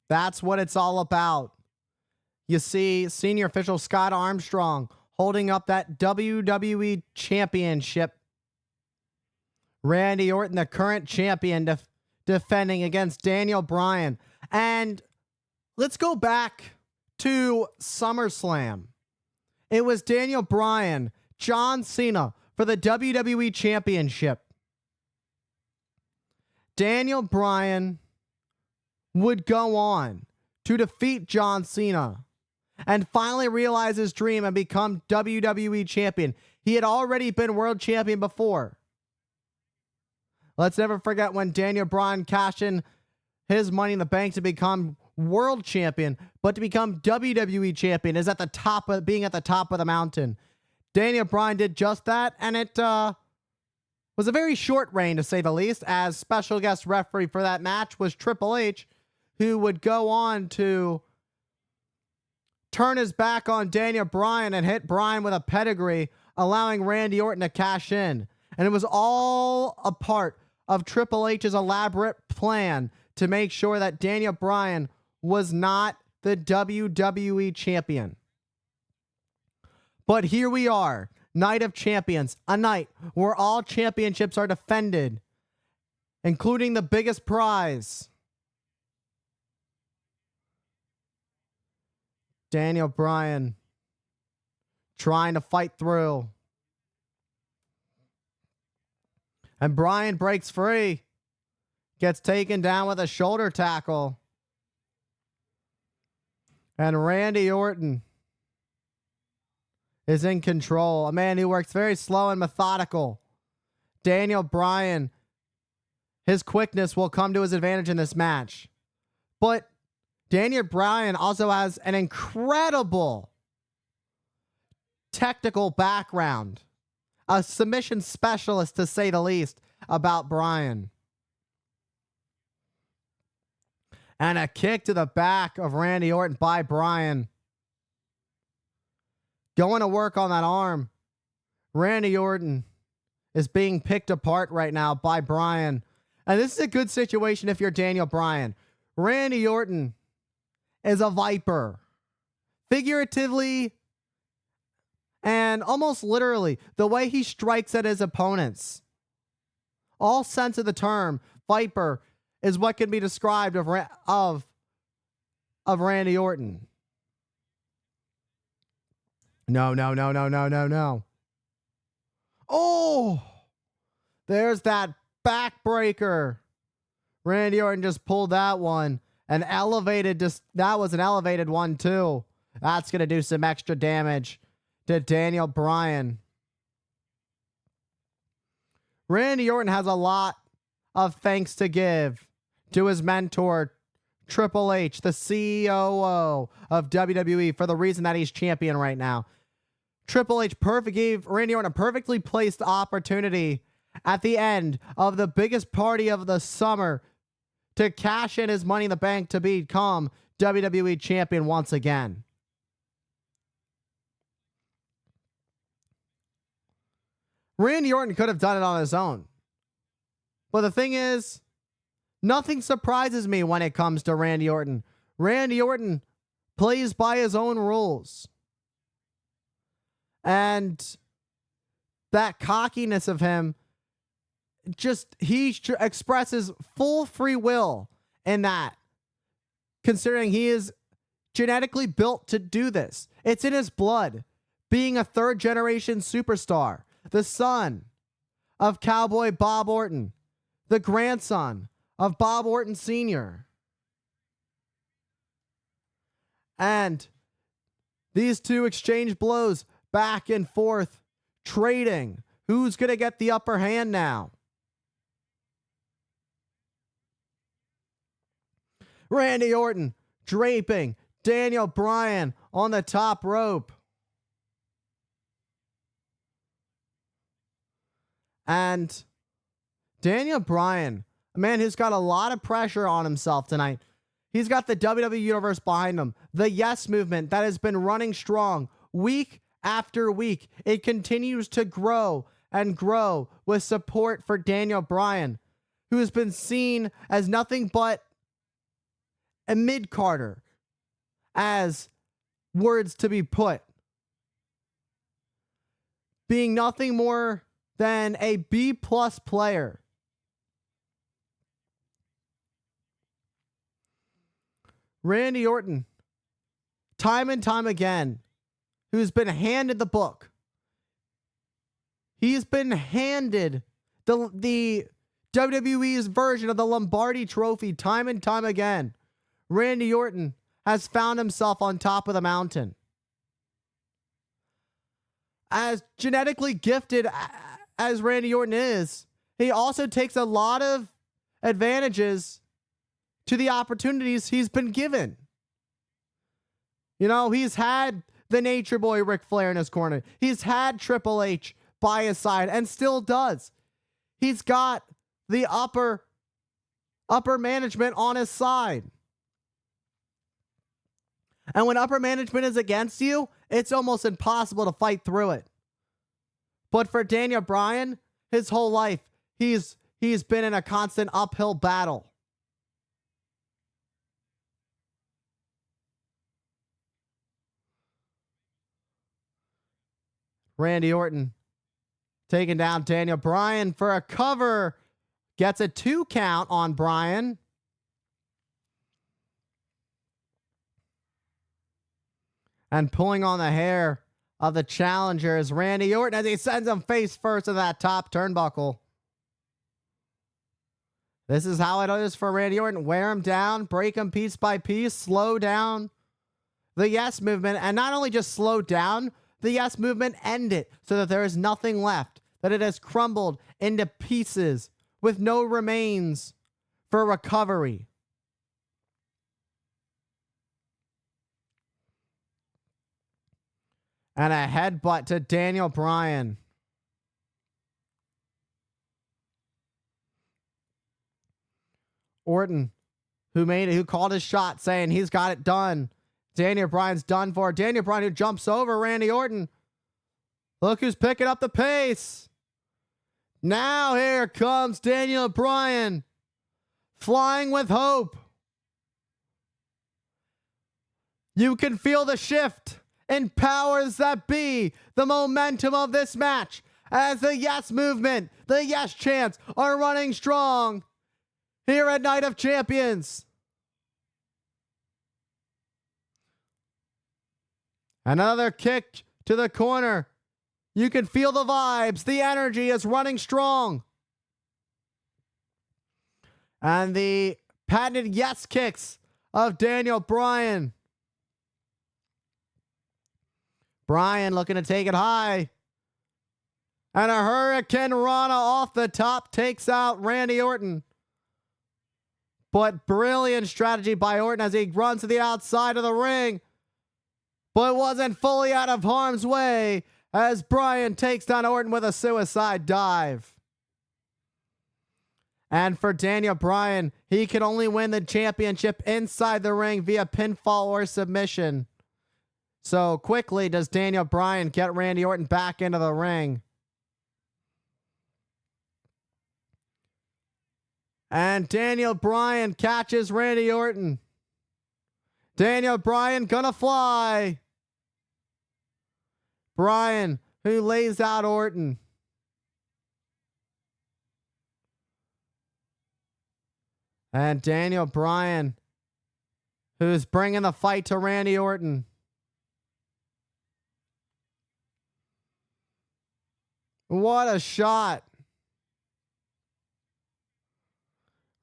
That's what it's all about. You see senior official Scott Armstrong holding up that WWE championship. Randy Orton, the current champion, defending against Daniel Bryan. And let's go back to SummerSlam. It was Daniel Bryan, John Cena for the WWE championship. Daniel Bryan would go on to defeat John Cena and finally realize his dream and become WWE champion. He had already been world champion before. Let's never forget when Daniel Bryan cashed in his Money in the Bank to become world champion, but to become WWE champion is at the top of being at the top of the mountain. Daniel Bryan did just that, and it was a very short reign, to say the least, as special guest referee for that match was Triple H, who would go on to turn his back on Daniel Bryan and hit Bryan with a pedigree, allowing Randy Orton to cash in. And it was all a part of Triple H's elaborate plan to make sure that Daniel Bryan was not the WWE champion. But here we are, Night of Champions, a night where all championships are defended, including the biggest prize. Daniel Bryan trying to fight through. And Bryan breaks free. Gets taken down with a shoulder tackle. And Randy Orton is in control. A man who works very slow and methodical. Daniel Bryan, his quickness will come to his advantage in this match. But Daniel Bryan also has an incredible technical background. A submission specialist, to say the least, about Bryan. And a kick to the back of Randy Orton by Bryan. Going to work on that arm. Randy Orton is being picked apart right now by Bryan. And this is a good situation if you're Daniel Bryan. Randy Orton is a viper. Figuratively and almost literally, the way he strikes at his opponents. All sense of the term, viper, is what can be described of Randy Orton. No. Oh! There's that backbreaker. Randy Orton just pulled that one. And elevated, that was an elevated one too. That's going to do some extra damage to Daniel Bryan. Randy Orton has a lot of thanks to give to his mentor, Triple H, the COO of WWE, for the reason that he's champion right now. Triple H gave Randy Orton a perfectly placed opportunity at the end of the biggest party of the summer to cash in his Money in the Bank to become WWE champion once again. Randy Orton could have done it on his own. But the thing is, nothing surprises me when it comes to Randy Orton. Randy Orton plays by his own rules. And that cockiness of him, he expresses full free will in that, considering he is genetically built to do this. It's in his blood, being a third-generation superstar, the son of Cowboy Bob Orton, the grandson of Bob Orton Sr. And these two exchange blows back and forth, trading. Who's going to get the upper hand now? Randy Orton draping Daniel Bryan on the top rope. And Daniel Bryan, a man who's got a lot of pressure on himself tonight. He's got the WWE Universe behind him. The Yes Movement that has been running strong week after week. It continues to grow and grow with support for Daniel Bryan, who has been seen as nothing but a mid-carder, as words to be put, being nothing more than a B-plus player. Randy Orton, time and time again, who's been handed the book. He's been handed the WWE's version of the Lombardi Trophy time and time again. Randy Orton has found himself on top of the mountain. As genetically gifted as Randy Orton is, he also takes a lot of advantages to the opportunities he's been given. You know, he's had the Nature Boy Ric Flair in his corner. He's had Triple H by his side and still does. He's got the upper management on his side. And when upper management is against you, it's almost impossible to fight through it. But for Daniel Bryan, his whole life, he's been in a constant uphill battle. Randy Orton taking down Daniel Bryan for a cover. Gets a 2 count on Bryan. And pulling on the hair of the challenger is Randy Orton as he sends him face first to that top turnbuckle. This is how it is for Randy Orton. Wear him down, break him piece by piece, slow down the yes movement, and not only just slow down the yes movement, end it so that there is nothing left, that it has crumbled into pieces with no remains for recovery. And a headbutt to Daniel Bryan. Orton, who called his shot, saying he's got it done. Daniel Bryan's done for. Daniel Bryan, who jumps over Randy Orton. Look who's picking up the pace. Now here comes Daniel Bryan, flying with hope. You can feel the shift in powers that be, the momentum of this match, as the yes movement, the yes chants are running strong here at Night of Champions. Another kick to the corner. You can feel the vibes. The energy is running strong. And the patented yes kicks of Daniel Bryan. Bryan looking to take it high. And a Hurricane Rana off the top takes out Randy Orton. But brilliant strategy by Orton as he runs to the outside of the ring. But wasn't fully out of harm's way as Bryan takes down Orton with a suicide dive. And for Daniel Bryan, he can only win the championship inside the ring via pinfall or submission. So quickly does Daniel Bryan get Randy Orton back into the ring. And Daniel Bryan catches Randy Orton. Daniel Bryan gonna fly. Bryan, who lays out Orton. And Daniel Bryan, who's bringing the fight to Randy Orton. What a shot.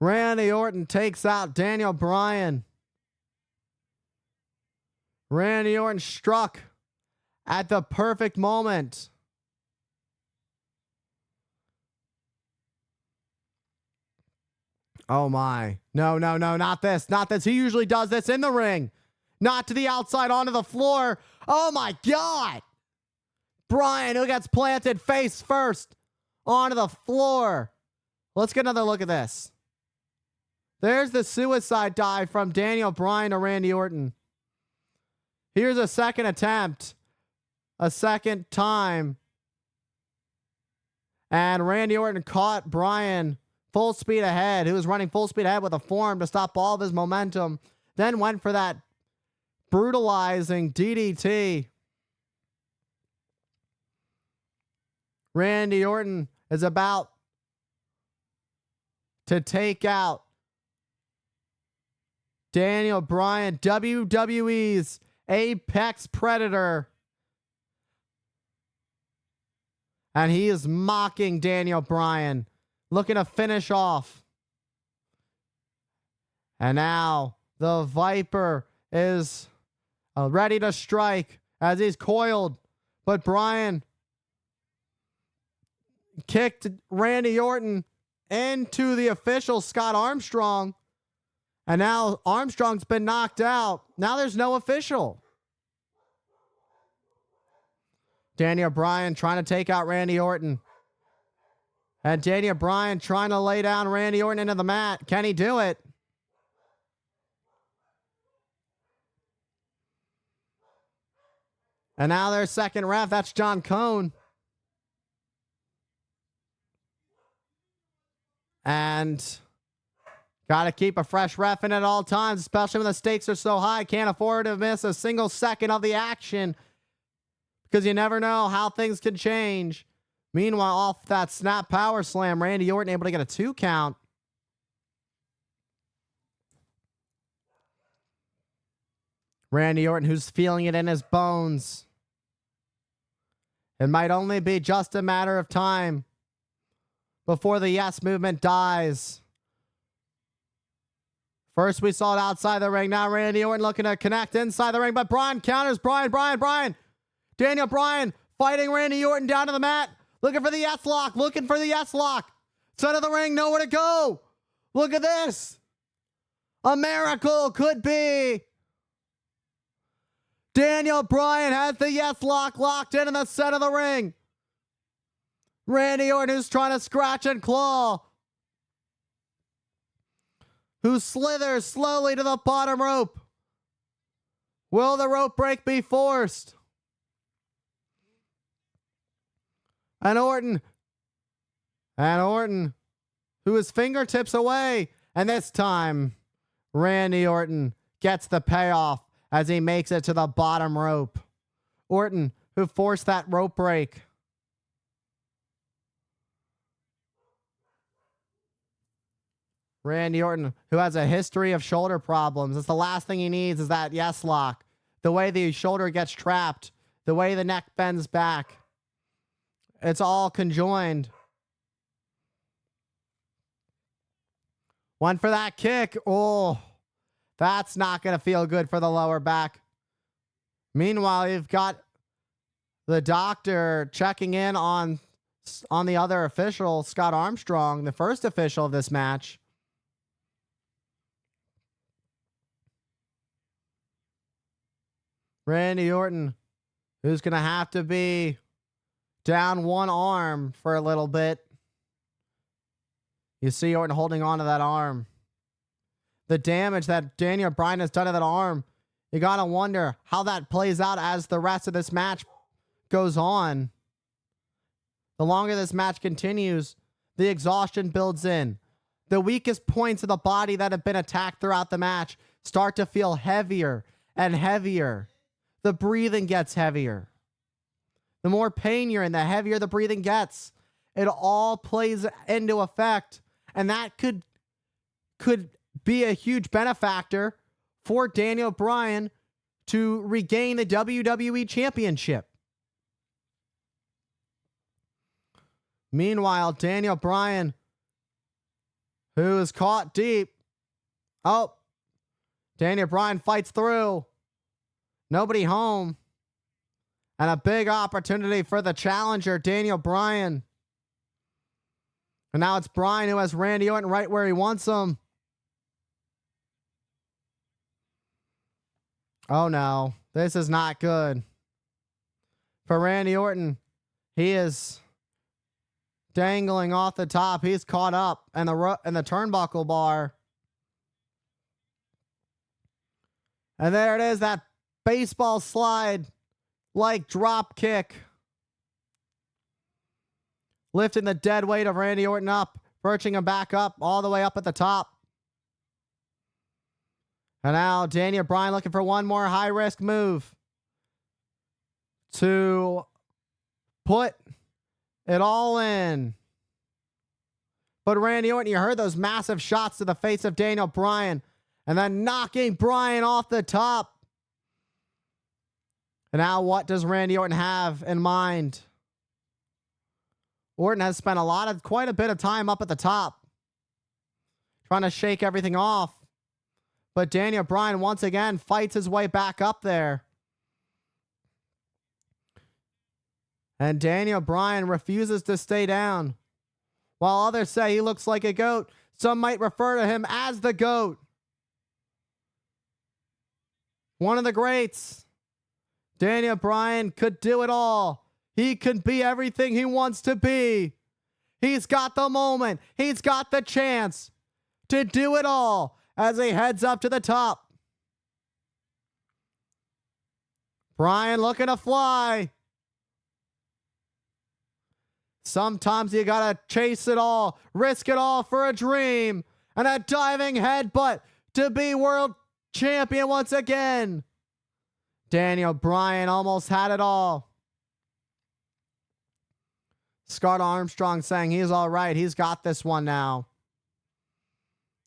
Randy Orton takes out Daniel Bryan. Randy Orton struck at the perfect moment. Oh my. No, not this. Not this. He usually does this in the ring. Not to the outside, onto the floor. Oh my God. Bryan, who gets planted face first onto the floor. Let's get another look at this. There's the suicide dive from Daniel Bryan to Randy Orton. Here's a second attempt. A second time. And Randy Orton caught Bryan full speed ahead, who was running full speed ahead with a forearm to stop all of his momentum. Then went for that brutalizing DDT. Randy Orton is about to take out Daniel Bryan, WWE's Apex Predator. And he is mocking Daniel Bryan, looking to finish off. And now the Viper is ready to strike as he's coiled. But Bryan kicked Randy Orton into the official, Scott Armstrong. And now Armstrong's been knocked out. Now there's no official. Daniel Bryan trying to take out Randy Orton. And Daniel Bryan trying to lay down Randy Orton into the mat. Can he do it? And now their second ref. That's John Cone. And got to keep a fresh ref in at all times, especially when the stakes are so high. Can't afford to miss a single second of the action because you never know how things can change. Meanwhile, off that snap power slam, Randy Orton able to get a 2 count. Randy Orton, who's feeling it in his bones. It might only be just a matter of time before the yes movement dies. First, we saw it outside the ring. Now Randy Orton looking to connect inside the ring, but Bryan counters. Bryan. Daniel Bryan fighting Randy Orton down to the mat. Looking for the yes lock. Center of the ring, nowhere to go. Look at this. A miracle could be. Daniel Bryan has the yes lock locked in the center of the ring. Randy Orton, who's trying to scratch and claw, who slithers slowly to the bottom rope. Will the rope break be forced? And Orton, who is fingertips away. And this time, Randy Orton gets the payoff as he makes it to the bottom rope. Orton, who forced that rope break. Randy Orton, who has a history of shoulder problems. That's the last thing he needs is that yes lock. The way the shoulder gets trapped. The way the neck bends back. It's all conjoined. Went for that kick. Oh, that's not going to feel good for the lower back. Meanwhile, you've got the doctor checking in on the other official, Scott Armstrong, the first official of this match. Randy Orton, who's going to have to be down one arm for a little bit. You see Orton holding on to that arm. The damage that Daniel Bryan has done to that arm, you got to wonder how that plays out as the rest of this match goes on. The longer this match continues, the exhaustion builds in. The weakest points of the body that have been attacked throughout the match start to feel heavier and heavier. The breathing gets heavier. The more pain you're in, the heavier the breathing gets. It all plays into effect. And that could be a huge benefactor for Daniel Bryan to regain the WWE Championship. Meanwhile, Daniel Bryan, who is caught deep. Oh, Daniel Bryan fights through. Nobody home. And a big opportunity for the challenger, Daniel Bryan. And now it's Bryan who has Randy Orton right where he wants him. Oh no, this is not good. For Randy Orton, he is dangling off the top. He's caught up in the turnbuckle bar. And there it is, that baseball slide like drop kick. Lifting the dead weight of Randy Orton up, perching him back up all the way up at the top. And now Daniel Bryan looking for one more high-risk move to put it all in. But Randy Orton, you heard those massive shots to the face of Daniel Bryan and then knocking Bryan off the top. And now what does Randy Orton have in mind? Orton has spent quite a bit of time up at the top, trying to shake everything off. But Daniel Bryan once again fights his way back up there. And Daniel Bryan refuses to stay down. While others say he looks like a goat, some might refer to him as the GOAT. One of the greats. Daniel Bryan could do it all. He could be everything he wants to be. He's got the moment. He's got the chance to do it all as he heads up to the top. Bryan looking to fly. Sometimes you gotta chase it all, risk it all for a dream, and a diving headbutt to be world champion once again. Daniel Bryan almost had it all. Scott Armstrong saying he's all right. He's got this one now.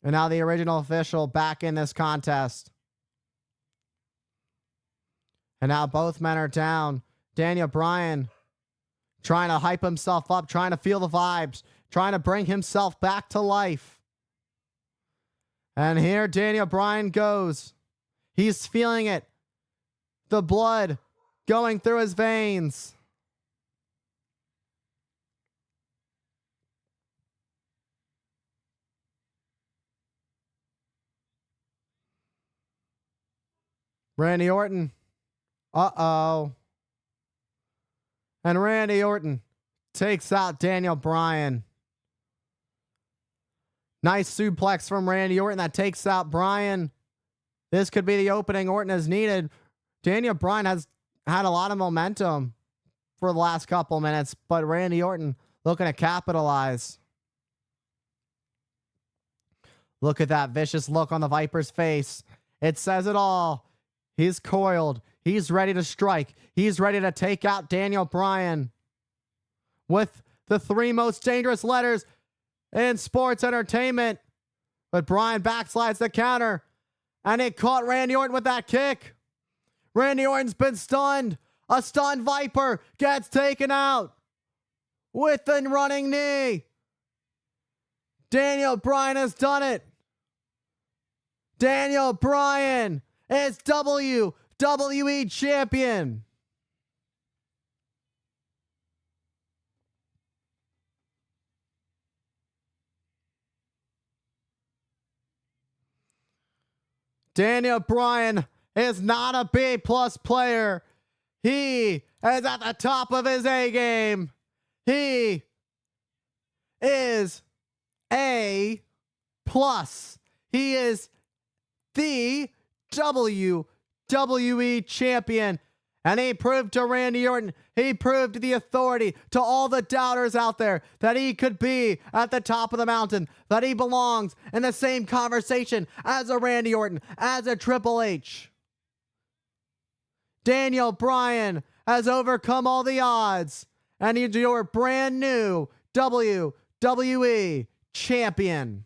And now the original official back in this contest. And now both men are down. Daniel Bryan trying to hype himself up, trying to feel the vibes, trying to bring himself back to life. And here Daniel Bryan goes. He's feeling it. The blood going through his veins. Randy Orton. Uh-oh. And Randy Orton takes out Daniel Bryan. Nice suplex from Randy Orton that takes out Bryan. This could be the opening Orton has needed. Daniel Bryan has had a lot of momentum for the last couple minutes, but Randy Orton looking to capitalize. Look at that vicious look on the Viper's face. It says it all. He's coiled. He's ready to strike. He's ready to take out Daniel Bryan with the 3 most dangerous letters in sports entertainment. But Bryan backslides the counter, and it caught Randy Orton with that kick. Randy Orton's been stunned. A stunned Viper gets taken out with the running knee. Daniel Bryan has done it. Daniel Bryan is WWE champion. Daniel Bryan is not a B+ player. He is at the top of his A game. He is A+. He is the WWE champion. And he proved to Randy Orton, he proved to the authority, to all the doubters out there, that he could be at the top of the mountain, that he belongs in the same conversation as a Randy Orton, as a Triple H. Daniel Bryan has overcome all the odds, and he's your brand new WWE champion.